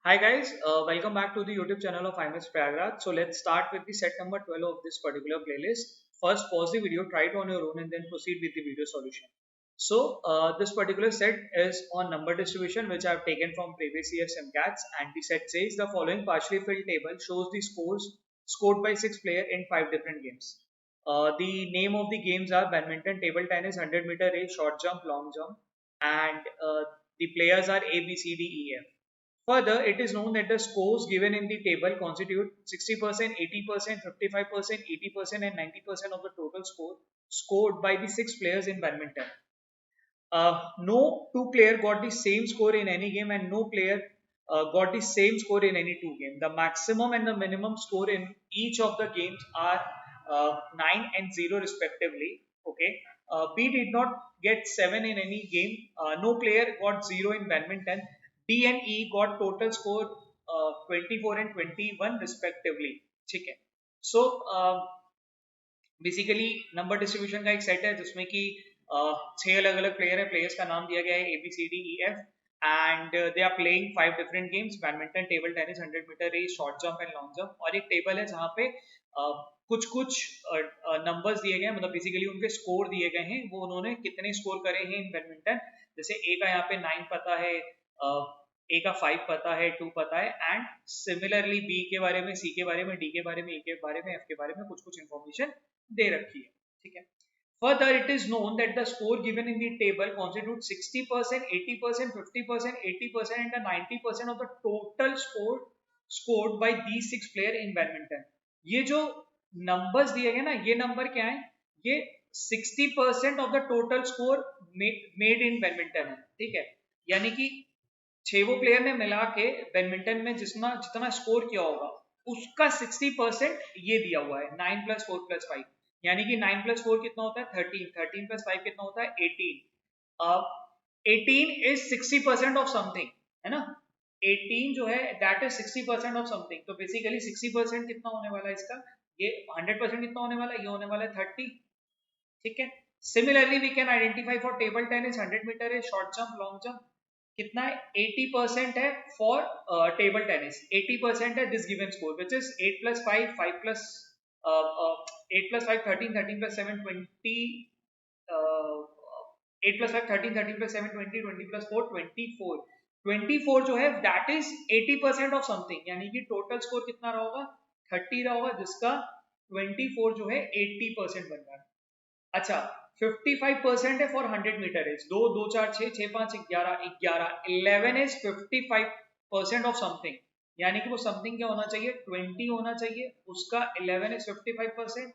Hi guys, welcome back to the YouTube channel of IMS Prayagraj. So let's start with the set number 12 of this particular playlist. First pause the video, try it on your own and then proceed with the video solution. So this particular set is on number distribution which I have taken from previous year SimCats, and the set says the following partially filled table shows the scores scored by 6 players in 5 different games. The name of the games are badminton, table tennis, 100-meter race, short jump, long jump, and the players are A, B, C, D, E, F. Further, it is known that the scores given in the table constitute 60%, 80%, 55%, 80%, and 90% of the total score scored by the 6 players in badminton. No two player got the same score in any game, and no player got the same score in any two games. The maximum and the minimum score in each of the games are 9 and 0 respectively. Okay. B did not get 7 in any game. No player got 0 in badminton. D and E got total score 24 and 21 respectively. ठीक है. So basically number distribution का एक set है जिसमें कि 6 अलग अलग player है. प्लेयर्स का नाम दिया गया है ABCDEF, and they are playing 5 different games: badminton, table tennis, 100-मीटर race, short jump and long jump. और एक टेबल है जहाँ पे कुछ कुछ नंबर्स दिए गए हैं, मतलब बेसिकली उनके स्कोर दिए गए हैं, वो उन्होंने कितने स्कोर करे हैं इन बैडमिंटन. जैसे ए का यहाँ पे 9 पता है, ए का 5 पता है, 2 पता है, एंड सिमिलरली बी के बारे में, सी के बारे में, डी के बारे में, ई के बारे में, एफ के बारे में कुछ कुछ इन्फॉर्मेशन दे रखी है. ठीक है. Further, it is known that the score given in the table constitutes 60%, 80%, 50%, 80%, and the 90% of the total score scored by these 6 players in badminton. ये जो numbers दिए गए ना, ये number क्या है? ये 60% of the total score made in badminton है. ठीक है. यानी कि 6 प्लेयर ने मिला के बैडमिंटन में जितना जितना स्कोर किया होगा उसका 60% ये दिया हुआ है. 9 + 4 + 5, यानी कि 9 + 4 कितना होता है? 13. 13 + 5 कितना होता है? 18. 18 इज 60% ऑफ समथिंग, है ना. 18 जो है दैट इज 60% ऑफ समथिंग. तो बेसिकली 60% कितना होने वाला है इसका? ये 100% कितना होने वाला है? ये होने वाला है 30. ठीक है. Similarly we can identify for table tennis, 100-मीटर है, शॉर्ट जंप, लॉन्ग जंप. कितना है? 80% है फॉर टेबल टेनिस. 80% है this given score which is 8 + 5, 5 + 8 + 5 13, 13 + 7 20, 8 + 5 13, 13 + 7 20, 20 + 4 24. 24 जो है दैट इज 80% ऑफ समथिंग, यानी कि टोटल स्कोर कितना रहा होगा? 30 रहा होगा, जिसका 24 जो है 80% बन रहा है. अच्छा, 55% है फॉर 100-मीटर रेस. 2 2 4 6 6 5 11 11 11 इज 55% ऑफ समथिंग, यानी कि वो समथिंग क्या होना चाहिए? 20 होना चाहिए, उसका 11 इज 55%.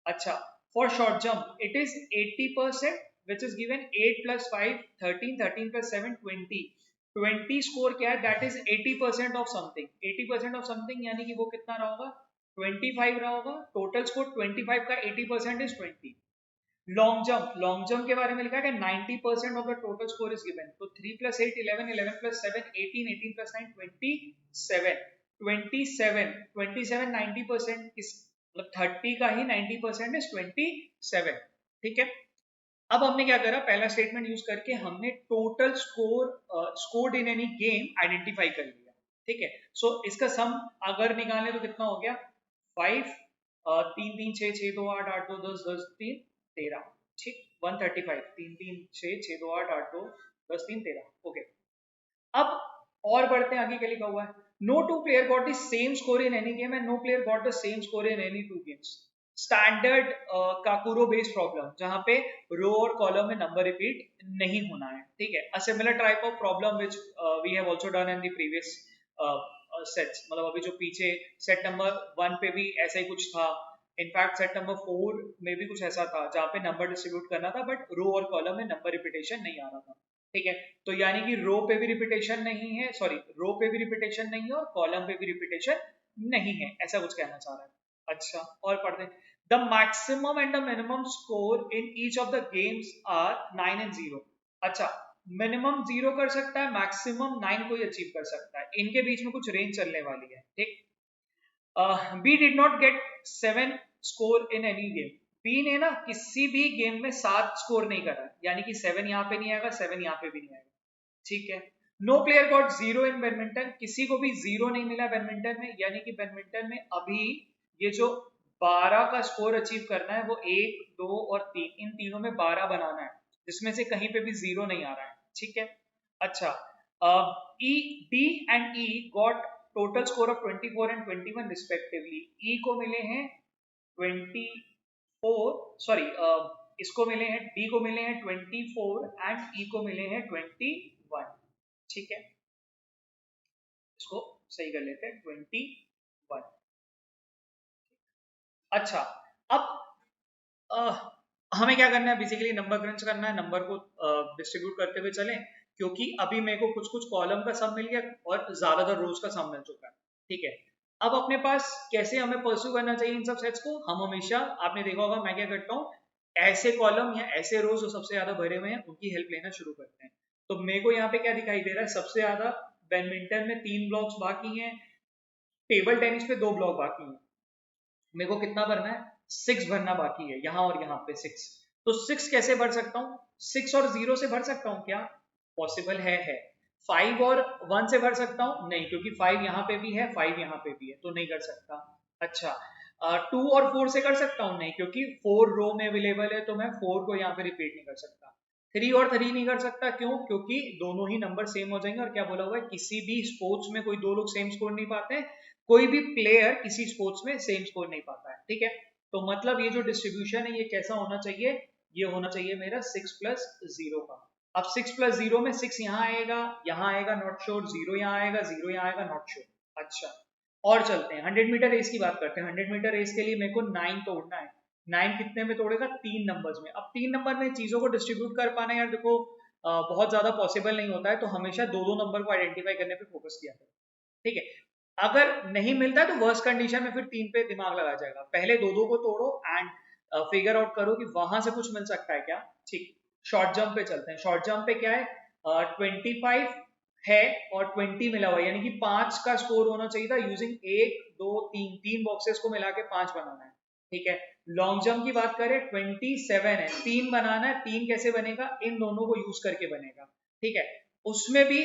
अच्छा, for short jump it is 80%, which is given 8 + 5 13, 13 + 7 20. 20 score क्या है? That is 80% of something. 80% of something यानी कि वो कितना रहा होगा? 25 रहा होगा. टोटल स्कोर 25 का 80% इज 20. लॉन्ग जंप के बारे में लिखा है कि 90% of the total score is given. तो 3 + 8 11, 11 + 7 18, 18 + 9 27. 27 27 90% किस, मतलब 30 का ही 90% इज 27. ठीक है. अब हमने क्या करा? पहला स्टेटमेंट यूज करके हमने total scored in any game identify कर लिया. ठीक है. सो इसका सम अगर निकालें तो कितना हो गया? 5 3 3 6 6 2 8 8 2 10 10 3 13. ठीक. 135. 3 3 6 6 2 8 8 2 10 3 13. ओके. अब और बढ़ते हैं आगे. क्या लिखा हुआ है? No two player got the same score in any game and no player got the same score in any two games. Standard Kakuro based problem, जहां पे रो और कॉलम में नंबर रिपीट नहीं होना है. ठीक है. A similar type of problem which we have also done in the previous sets. मतलब अभी जो पीछे सेट नंबर 1 पे भी ऐसा ही कुछ था. इनफैक्ट सेट नंबर 4 में भी कुछ ऐसा था जहां पे नंबर डिस्ट्रीब्यूट करना था, बट रो और कॉलम में नंबर रिपीटेशन नहीं आ रहा था. ठीक है. तो यानी कि रो पे भी रिपीटेशन नहीं है, सॉरी, रो पे भी रिपीटेशन नहीं है और कॉलम पे भी रिपीटेशन नहीं है, ऐसा कुछ कहना चाह रहा है. अच्छा, और पढ़ते हैं. The maximum and the minimum score in each of the games are 9 and 0. अच्छा, मिनिमम 0 कर सकता है, मैक्सिमम 9 को ही अचीव कर सकता है. इनके बीच में कुछ रेंज चलने वाली है. ठीक. B did not get 7 score in any game. B ने ना किसी भी गेम में 7 स्कोर नहीं करा, यानी कि 7 यहाँ पे नहीं आएगा, 7 यहाँ पे भी नहीं आएगा. ठीक है. No player got zero in badminton, किसी को भी जीरो नहीं मिला बैडमिंटन में, यानी कि बैडमिंटन में अभी ये जो 12 का स्कोर अचीव करना है वो 1, 2 और 3, इन तीनों में 12 बनाना है, जिसमें से कहीं पे भी जीरो नहीं आ रहा है, ठीक है। अच्छा, E D and E got total score of 24 and 21 respectively. E को मिले हैं 24, सॉरी इसको मिले हैं, डी को मिले हैं 24 एंड ई को मिले हैं 21, ठीक है। इसको सही कर लेते हैं 21। अच्छा, अब हमें क्या करना है, बेसिकली नंबर क्रंच करना है, नंबर को डिस्ट्रीब्यूट करते हुए चलें, क्योंकि अभी मेरे को कुछ कुछ कॉलम का सम मिल गया और ज्यादातर रोज का सम मिल चुका है, ठीक है। अब अपने पास कैसे हमें परस्यू करना चाहिए इन सब सेट्स को, हम हमेशा, आपने देखा होगा मैं क्या करता हूँ, ऐसे कॉलम या ऐसे रोज जो सबसे ज्यादा भरे हुए हैं उनकी हेल्प लेना शुरू करते हैं। तो मेरे को यहाँ पे क्या दिखाई दे रहा है, सबसे ज्यादा बैडमिंटन में 3 ब्लॉक्स बाकी हैं, टेबल टेनिस पे 2 ब्लॉक बाकी हैं, मेरे को कितना भरना है, 6 भरना बाकी है, यहाँ और यहाँ पे 6। तो 6 कैसे भर सकता हूँ, 6 और 0 से भर सकता हूँ क्या, पॉसिबल है। 5 और 1 से भर सकता हूँ, नहीं, क्योंकि 5 यहाँ पे भी है, 5 यहाँ पे भी है, तो नहीं कर सकता। अच्छा, 2 और 4 से कर सकता हूँ, नहीं, क्योंकि 4 रो में अवेलेबल है, तो मैं 4 को यहाँ पे रिपीट नहीं कर सकता। 3 और 3 नहीं कर सकता, क्यों, क्योंकि दोनों ही नंबर सेम हो जाएंगे, और क्या बोला हुआ है, किसी भी स्पोर्ट्स में कोई दो लोग सेम स्कोर नहीं पाते हैं, कोई भी प्लेयर किसी स्पोर्ट्स में सेम स्कोर नहीं पाता है, ठीक है। तो मतलब ये जो डिस्ट्रीब्यूशन है ये कैसा होना चाहिए, ये होना चाहिए मेरा 6+0 का। अब 6+0 में 6 यहाँ आएगा नॉट श्योर, 0 यहाँ आएगा, 0 यहाँ आएगा नॉट श्योर। अच्छा, और चलते हैं 100 मीटर रेस की बात करते हैं। 100 मीटर रेस के लिए मेरे को 9 तोड़ना है। 9 कितने में तोड़ेगा, 3 नंबर्स में। अब 3 नंबर में चीजों को डिस्ट्रीब्यूट कर पाना यार देखो बहुत ज्यादा पॉसिबल नहीं होता है, तो हमेशा दो दो नंबर को आइडेंटिफाई करने पे फोकस किया करो, ठीक है। अगर नहीं मिलता तो वर्स्ट कंडीशन में फिर 3 पे दिमाग लगा जाएगा, पहले दो दो को तोड़ो एंड फिगर आउट करो कि वहां से कुछ मिल सकता है क्या, ठीक। शॉर्ट जंप पे चलते हैं। शॉर्ट जंप पे क्या है, 25 है और 20 मिला हुआ है, यानी कि 5 का स्कोर होना चाहिए था यूजिंग 1, 2, 3, 3 बॉक्सेस को मिला के 5 बनाना है, ठीक है। लॉन्ग जंप की बात करें 27 है, 3 बनाना है, 3 कैसे बनेगा, इन दोनों को यूज करके बनेगा, ठीक है। उसमें भी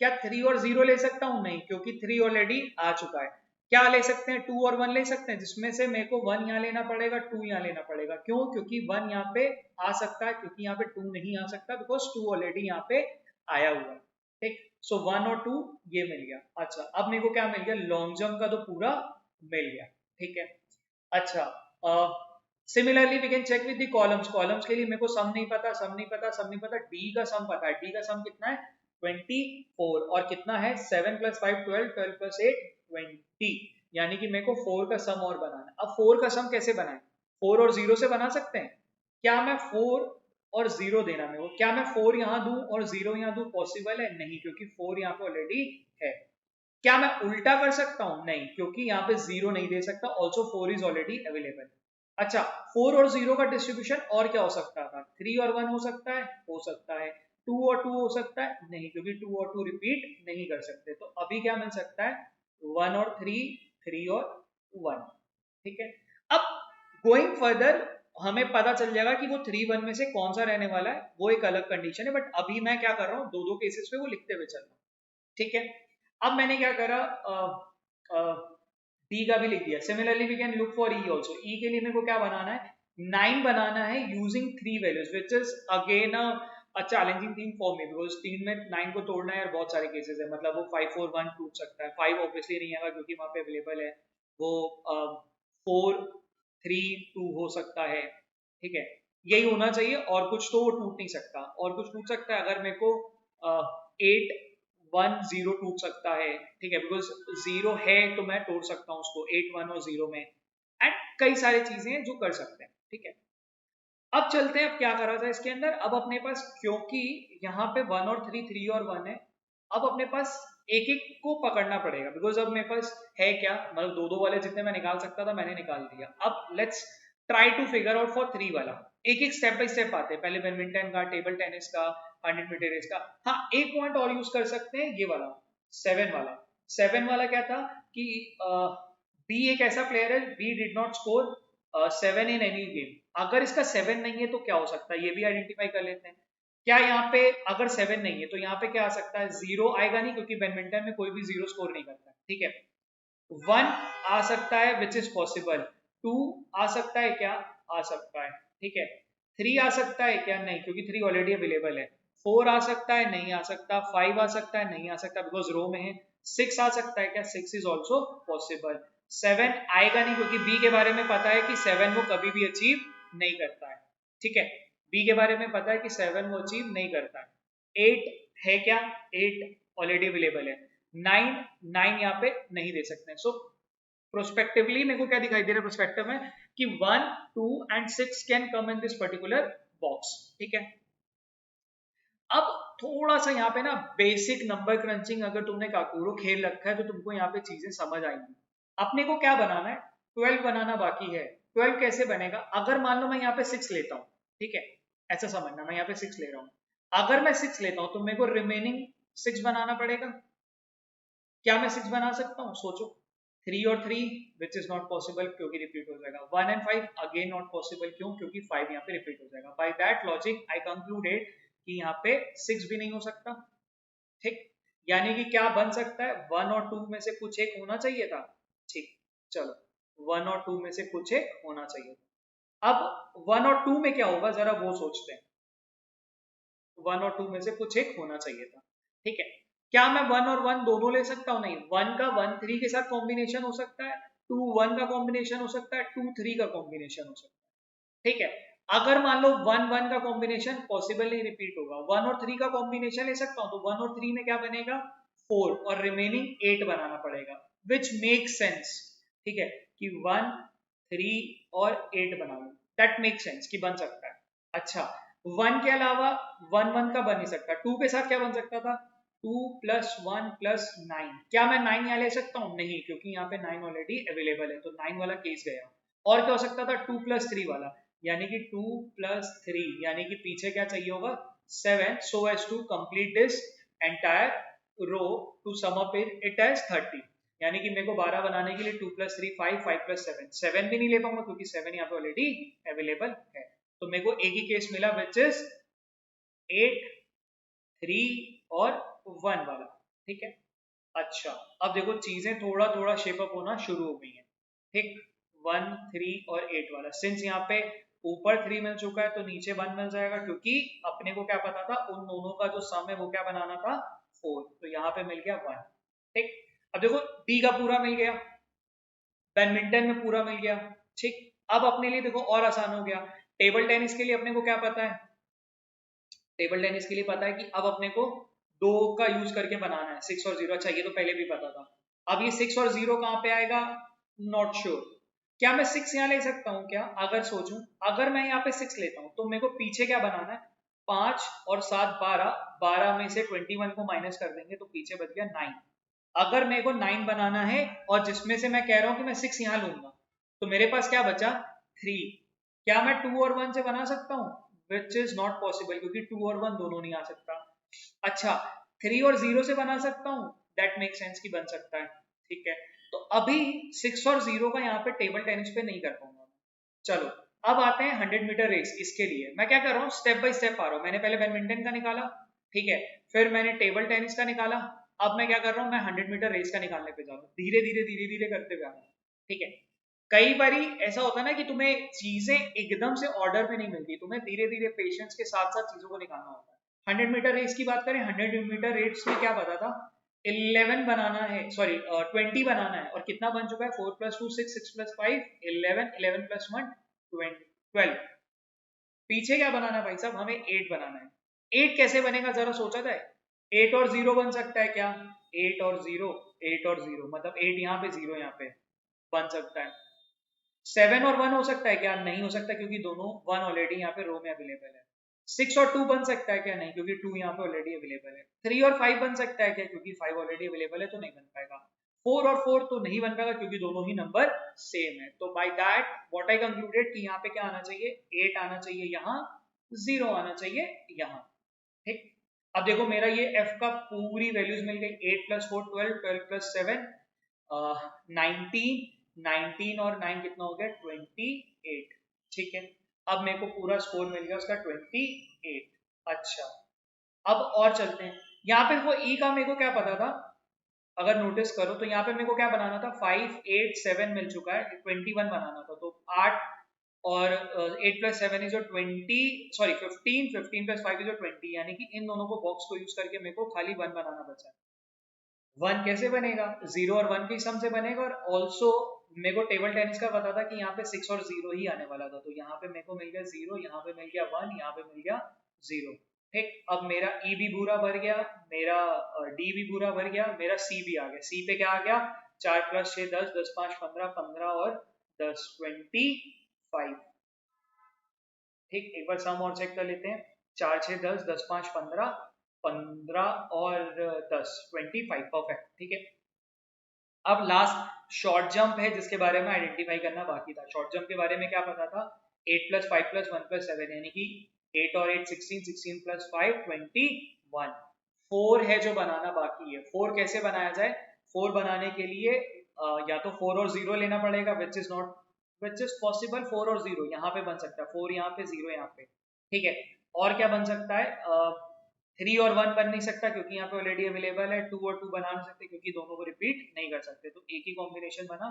क्या 3 और 0 ले सकता हूं, नहीं, क्योंकि 3 ऑलरेडी आ चुका है। क्या ले सकते हैं, 2 और 1 ले सकते हैं, जिसमें से मेरे को 1 यहाँ लेना पड़ेगा, 2 यहाँ लेना पड़ेगा, क्यों, क्योंकि 1 यहाँ पे आ सकता है, क्योंकि यहाँ पे 2 नहीं आ सकता, बिकॉज 2 ऑलरेडी यहाँ पे आया हुआ है, ठीक। सो 1 और 2 ये मिल गया। अच्छा, अब मेरे को क्या मिल गया, लॉन्ग जंप का तो पूरा मिल गया, ठीक है। अच्छा, similarly we can check with the columns. Columns के लिए मेरे को सम नहीं पता, सम नहीं पता, सम नहीं पता, डी का सम पता है। डी का सम कितना है, 24, और कितना है 7 + 5 12, 12 + 8 20, यानी कि मेरे को 4 का सम और बनाना है। अब 4 का सम कैसे बनाएं, 4 और 0 से बना सकते हैं क्या, मैं 4 और 0 देना मेरे को, क्या मैं 4 यहाँ दूं और 0 यहाँ दूं, पॉसिबल है, नहीं, क्योंकि 4 यहाँ पे ऑलरेडी है। क्या मैं उल्टा कर सकता हूं, नहीं, क्योंकि यहाँ पे 0 नहीं दे सकता, ऑल्सो 4 इज ऑलरेडी अवेलेबल। अच्छा, 4 और 0 का डिस्ट्रीब्यूशन और क्या हो सकता था, 3 और 1 हो सकता है, 2 और 2 हो सकता है, नहीं, क्योंकि 2 और 2 रिपीट नहीं कर सकते। तो अभी क्या मिल सकता है, 1 और 3, 3 और 1, ठीक है। अब गोइंग फर्दर हमें पता चल जाएगा कि वो 3 1 में से कौन सा रहने वाला है, वो एक अलग कंडीशन है, बट अभी मैं क्या कर रहा हूँ, दो दो केसेस पे वो लिखते हुए चल रहा हूँ, ठीक है। अब मैंने क्या करा, डी का भी लिख दिया। Similarly we can look for E also. E के लिए मेरे को क्या बनाना है, 9 बनाना है using 3 values, which is again a challenging thing for me, because 3 में 9 को तोड़ना है यार, बहुत सारे केसेस है, मतलब वो 5 4 1 टूट सकता है, 5 ऑब्वियसली नहीं आएगा क्योंकि वहां पे अवेलेबल है, वो 4 3 2 हो सकता है, ठीक है, यही होना चाहिए, और कुछ तो वो टूट नहीं सकता। और कुछ टूट सकता है अगर मेरे को 8 1 0 टूट सकता है, ठीक है, बिकॉज 0 है तो मैं तोड़ सकता हूँ उसको 8 1 और 0 में, एंड कई सारी चीजें हैं जो कर सकते हैं, ठीक है। अब चलते हैं, अब क्या करा था इसके अंदर, अब अपने पास क्योंकि यहाँ पे 1 और 3 3 और 1 है, अब अपने पास एक एक को पकड़ना पड़ेगा, बिकॉज अब मेरे पास है क्या, मतलब दो दो वाले जितने मैं निकाल सकता था मैंने निकाल दिया। अब let's try to figure out for 3 वाला, एक एक स्टेप बाय स्टेप आते हैं, पहले बैडमिंटन का, टेबल टेनिस का, 100 मीटर रेस का। हाँ, एक पॉइंट और यूज कर सकते हैं, ये वाला 7 वाला। 7 वाला क्या था कि बी एक ऐसा प्लेयर है, B did not score 7 in any game. अगर इसका 7 नहीं है तो क्या हो सकता है, ये भी आइडेंटिफाई कर लेते हैं। क्या यहाँ पे अगर 7 नहीं है तो यहाँ पे क्या आ सकता है, 0 आएगा नहीं, क्योंकि बैडमिंटन में कोई भी 0 स्कोर नहीं करता, ठीक है। 1 आ सकता है विच इज पॉसिबल, 2 आ सकता है क्या, आ सकता है, ठीक है। 3 आ सकता है क्या, नहीं, क्योंकि 3 ऑलरेडी अवेलेबल है। 4 आ सकता है, नहीं आ सकता। 5 आ सकता है, नहीं आ सकता बिकॉज रो में है। 6 आ सकता है क्या, 6 इज ऑल्सो पॉसिबल। 7 आएगा नहीं, क्योंकि बी के बारे में पता है कि 7 वो कभी भी अचीव नहीं करता है, ठीक है। बी के बारे में पता है कि 7 वो अचीव नहीं करता है। 8 है क्या, 8 ऑलरेडी अवेलेबल है। 9 यहाँ पे नहीं दे सकते हैं। सो प्रोस्पेक्टिवली मेरे को क्या दिखाई दे रहा है प्रोस्पेक्टिव में, कि 1, 2 and 6 can come in this particular box, ठीक है। अब थोड़ा सा यहाँ पे ना बेसिक नंबर क्रंचिंग अगर तुमने काकूरो खेल रखा है तो तुमको यहाँ पे चीजें समझ आएंगी। अपने को क्या बनाना है, 12 बनाना बाकी है। 12 कैसे बनेगा, अगर मान लो मैं यहाँ पे 6 लेता हूँ, ठीक है, ऐसा समझना, मैं यहाँ पे 6 ले रहा हूँ। अगर मैं 6 लेता हूँ तो मेरे को रिमेनिंग 6 बनाना पड़ेगा। क्या मैं 6 बना सकता हूँ, सोचो। 3 और 3 विच इज नॉट पॉसिबल, क्योंकि रिपीट हो जाएगा। 1 एंड 5 अगेन नॉट पॉसिबल, क्यों, क्योंकि 5 यहाँ पे रिपीट हो जाएगा। By that logic I concluded कि यहाँ पे 6 भी नहीं हो सकता, ठीक। यानी कि क्या बन सकता है, 1 और 2 में से कुछ एक होना चाहिए था, ठीक। चलो 1 और 2 में से कुछ एक होना चाहिए था। अब 1 और 2 में क्या होगा जरा वो सोचते हैं। 1 और 2 में से कुछ एक होना चाहिए था, ठीक है। क्या मैं 1 और 1 दोनों ले सकता हूँ, नहीं। 1 का 1 3 के साथ कॉम्बिनेशन हो सकता है, 2 1 का कॉम्बिनेशन हो सकता है, 2 3 का कॉम्बिनेशन हो सकता है, ठीक है। अगर मान लो 1 1 का कॉम्बिनेशन पॉसिबल नहीं, रिपीट होगा, 1 और 3 का कॉम्बिनेशन ले सकता हूं, तो 1 और 3 में क्या बनेगा, 4 और रिमेनिंग 8 बनाना पड़ेगा, विच मेक सेंस, ठीक है, कि 1 3 और 8 बना लो, दैट मेक सेंस कि बन सकता है। अच्छा, 1 के अलावा 1 1 का बन नहीं सकता, 2 के साथ क्या बन सकता था, 2 प्लस 1 प्लस 9। क्या मैं 9 यहाँ ले सकता हूँ, नहीं, क्योंकि यहाँ पे 9 ऑलरेडी अवेलेबल है, तो 9 वाला केस गया। और क्या हो सकता था, 2 प्लस 3 वाला, यानी कि 2 प्लस 3, यानी कि पीछे क्या चाहिए होगा, 7, so as to complete this entire row to sum up it as 30। यानी कि मेरे को 12 बनाने के लिए 2 प्लस 3 5, 5 प्लस 7, 7 भी नहीं ले पाऊंगा क्योंकि 7 यहाँ पे ऑलरेडी अवेलेबल है। तो मेरे को एक ही केस मिला विच इज 8 3 और 1 वाला, ठीक है। अच्छा, अब देखो चीजें थोड़ा थोड़ा शेप अप होना शुरू हो गई हैं, ठीक। 1 3 और 8 वाला, सिंस यहाँ पे ऊपर 3 मिल चुका है तो नीचे 1 मिल जाएगा, क्योंकि अपने को क्या पता था उन दोनों का जो सम है वो क्या बनाना था, 4, तो यहाँ पे मिल गया 1, ठीक। अब देखो डी का पूरा मिल गया, बैडमिंटन में पूरा मिल गया, ठीक। अब अपने लिए देखो और आसान हो गया। टेबल टेनिस के लिए अपने को क्या पता है, टेबल टेनिस के लिए पता है कि अब अपने को 2 का यूज करके बनाना है, 6 और 0। अच्छा, ये तो पहले भी पता था। अब ये 6 और 0 कहाँ पे आएगा, नॉट श्योर। क्या मैं 6 यहाँ ले सकता हूँ क्या, अगर सोचूं, अगर मैं यहाँ पे 6 लेता हूँ तो मेरे को पीछे क्या बनाना है, 5 और 7 12, 12 में से 21 को माइनस कर देंगे तो पीछे बच गया 9। अगर मेरे को 9 बनाना है और जिसमें से मैं कह रहा हूँ कि मैं 6 यहाँ लूंगा, तो मेरे पास क्या बचा, 3। क्या मैं 2 और 1 से बना सकता हूँ, विच इज नॉट पॉसिबल, क्योंकि 2 और 1 दोनों नहीं आ सकता। अच्छा, 3 और 0 से बना सकता हूँ, दैट मेक सेंस की बन सकता है, ठीक है। तो अभी 6 और 0 का यहाँ पे टेबल टेनिस पे नहीं कर पाऊंगा। चलो अब आते हैं 100 मीटर रेस। इसके लिए मैं क्या कर रहा हूँ, स्टेप बाय स्टेप आ रहा हूँ। मैंने पहले बैडमिंटन का निकाला, ठीक है, फिर मैंने टेबल टेनिस का निकाला। अब मैं क्या कर रहा हूँ, मैं 100 मीटर रेस का निकालने पे जा रहा हूँ, धीरे धीरे धीरे धीरे करते हुए आ रहा हूँ, ठीक है। कई बारी ऐसा होता है ना कि तुम्हें चीजें एकदम से ऑर्डर में नहीं मिलती, तुम्हें धीरे धीरे पेशेंस के साथ साथ चीजों को निकालना होता है। 100 मीटर रेस की बात करें, 100 मीटर रेस में क्या पता था, 11 बनाना है, सॉरी 20 बनाना है, और कितना बन चुका है, 4 प्लस 2 6, 6 प्लस 5 11, 11 प्लस 1 12। पीछे क्या बनाना है भाई साहब, हमें 8 बनाना है। 8 कैसे बनेगा जरा सोचा जाए, 8 और 0 बन सकता है क्या, 8 और 0, 8 और 0 मतलब 8 यहाँ पे 0 यहाँ पे बन सकता है। 7 और 1 हो सकता है क्या, नहीं हो सकता, क्योंकि दोनों 1 ऑलरेडी यहाँ पे रो में अवेलेबल है। 6 और 2 बन सकता है क्या, नहीं, क्योंकि 2 यहाँ पे ऑलरेडी अवेलेबल है। 3 और 5 बन सकता है क्या, क्योंकि 5 ऑलरेडी अवेलेबल है तो नहीं बन पाएगा। 4 और 4 तो नहीं बन पाएगा क्योंकि दोनों ही नंबर सेम है। तो by that what I concluded कि यहाँ पे क्या आना चाहिए, 8 आना चाहिए, यहाँ 0 आना चाहिए यहाँ, ठीक। अब देखो मेरा ये f का पूरी वैल्यूज मिल गई, 8 प्लस 4 12, 12 प्लस 7 19, 19 और 9 कितना हो गया, 28, ठीक है। अब मेरे को पूरा स्कोर मिल गया उसका 28। अच्छा, अब और चलते हैं। यहाँ पे वो ई का मेरे को क्या पता था, अगर नोटिस करो तो यहाँ पे मेरे को क्या बनाना था, 5 8 7 मिल चुका है, 21 बनाना था, तो 8 और 8 plus 7 is 20, sorry 15, 15 plus 5 is 20, यानी कि इन दोनों को बॉक्स को यूज करके मेरे को खाली 1 बनाना बचा है। 1 कैसे बनेगा, 0 और 1 के सम से बनेगा, और ऑल्सो मेरे को टेबल टेनिस का पता था कि यहाँ पे 6 और 0 ही आने वाला था, तो यहाँ पे मेरे को मिल गया 0, यहाँ पे मिल गया 1, यहाँ पे मिल गया 0। ठीक, अब मेरा ई भी पूरा भर गया, मेरा डी भी पूरा भर गया, मेरा सी भी आ गया। सी पे क्या आ गया, 4 प्लस 6 10, 10 5 15, 15 और 10 25। ठीक, एक बार सम और चेक कर लेते हैं। 4 6 10, 10 5 15, 15 और 10 25, परफेक्ट। ठीक है, अब लास्ट शॉर्ट जंप है जिसके बारे में आइडेंटिफाई करना बाकी था। शॉर्ट जंप के बारे में क्या पता था, 8 प्लस 5 प्लस 1 प्लस 7, यानी कि 8 और 8 16, 16 प्लस 5 21। 4 है जो बनाना बाकी है। 4 कैसे बनाया जाए, 4 बनाने के लिए या तो 4 और 0 लेना पड़ेगा, विच इज पॉसिबल। 4 और 0 यहाँ पे बन सकता है, 4 यहाँ पे 0 यहाँ पे। ठीक है, और क्या बन सकता है, 3 और 1 बन नहीं सकता क्योंकि यहाँ पे ऑलरेडी अवेलेबल है। 2 और 2 बना नहीं सकते क्योंकि दोनों को रिपीट नहीं कर सकते, तो एक ही कॉम्बिनेशन बना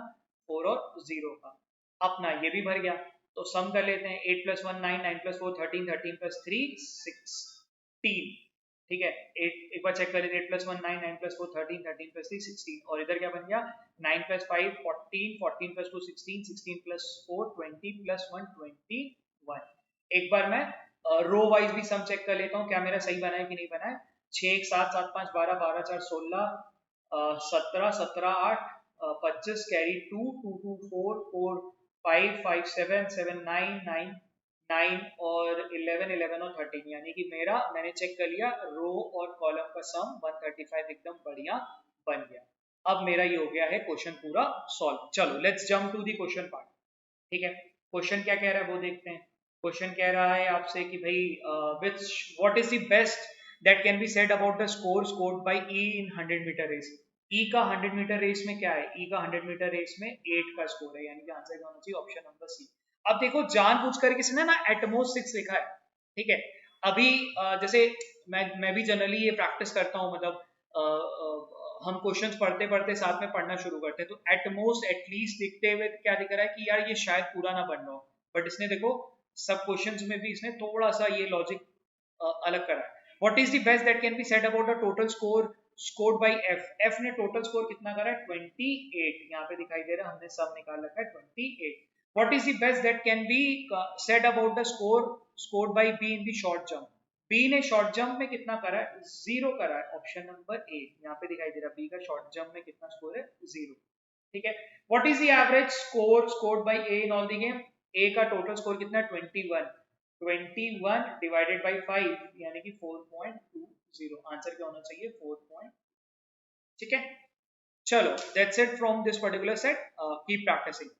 4 और 0 का। अपना ये भी भर गया, तो सम कर लेते हैं। 8 प्लस 1 9, 9 प्लस 4 13, 13 प्लस 3 16। ठीक है, एक बार चेक कर लेते हैं। 8 प्लस 1 9, 9 प्लस 4 13, 13 प्लस 3 16, और इधर क्या बन गया, 9 प्लस 5 14, 14 प्लस 2 16, 16 प्लस 4 20 प्लस 1 21। एक बार मैं रो वाइज भी सम चेक कर लेता हूँ, क्या मेरा सही बना है कि नहीं बना है। 6 1 7 7 5 12, 12 4 16, 17 17 8, 25 कैरी 2 2 2 4 4 5 5 7 7 9 9 9 और 11 11 और 13, यानी कि मेरा, मैंने चेक कर लिया, रो और कॉलम का सम 135 एकदम बढ़िया बन गया। अब मेरा ये हो गया है क्वेश्चन पूरा सॉल्व। चलो let's jump to the question part. ठीक है, क्वेश्चन क्या कह रहा है वो देखते हैं। क्वेश्चन कह रहा है आपसे कि भाई which what is the best that can be said about the score scored by E in 100 metre race. E का 100 मीटर रेस में क्या है, ई का 100 मीटर रेस में 8 का स्कोर है, यानी कि आंसर क्या होना चाहिए, ऑप्शन नंबर सी। अब देखो जानबूझ कर किसी ने ना एटमोस्ट 6 लिखा है। ठीक है, अभी जैसे मैं भी जनरली ये प्रैक्टिस करता हूँ, मतलब हम क्वेश्चंस पढ़ते पढ़ते साथ में पढ़ना शुरू करते हैं, तो एटमोस्ट एटलीस्ट लिखते हुए क्या दिख रहा है कि यार ये शायद पूरा ना बन रहा हो, बट इसने देखो सब क्वेश्चंस में भी इसने थोड़ा सा ये लॉजिक अलग करा है। What is the best that can be said about the total score scored bye F. F ने टोटल स्कोर कितना करा है, 28, यहाँ पे दिखाई दे रहा है, हमने सब निकाल रखा है 28। What is the best that can be said about the score scored by B in the short jump. B ने शॉर्ट जंप में कितना करा है, 0 करा है, ऑप्शन नंबर ए यहाँ पे दिखाई दे रहा है, बी का शॉर्ट जंप में कितना स्कोर है, 0। ठीक है, what is the average score scored by A in all the game. A का टोटल स्कोर कितना है, 21, 21 डिवाइडेड बाय 5, यानी कि 4.20। आंसर क्या होना चाहिए, 4 ठीक है। चलो that's it from this particular set, keep practising.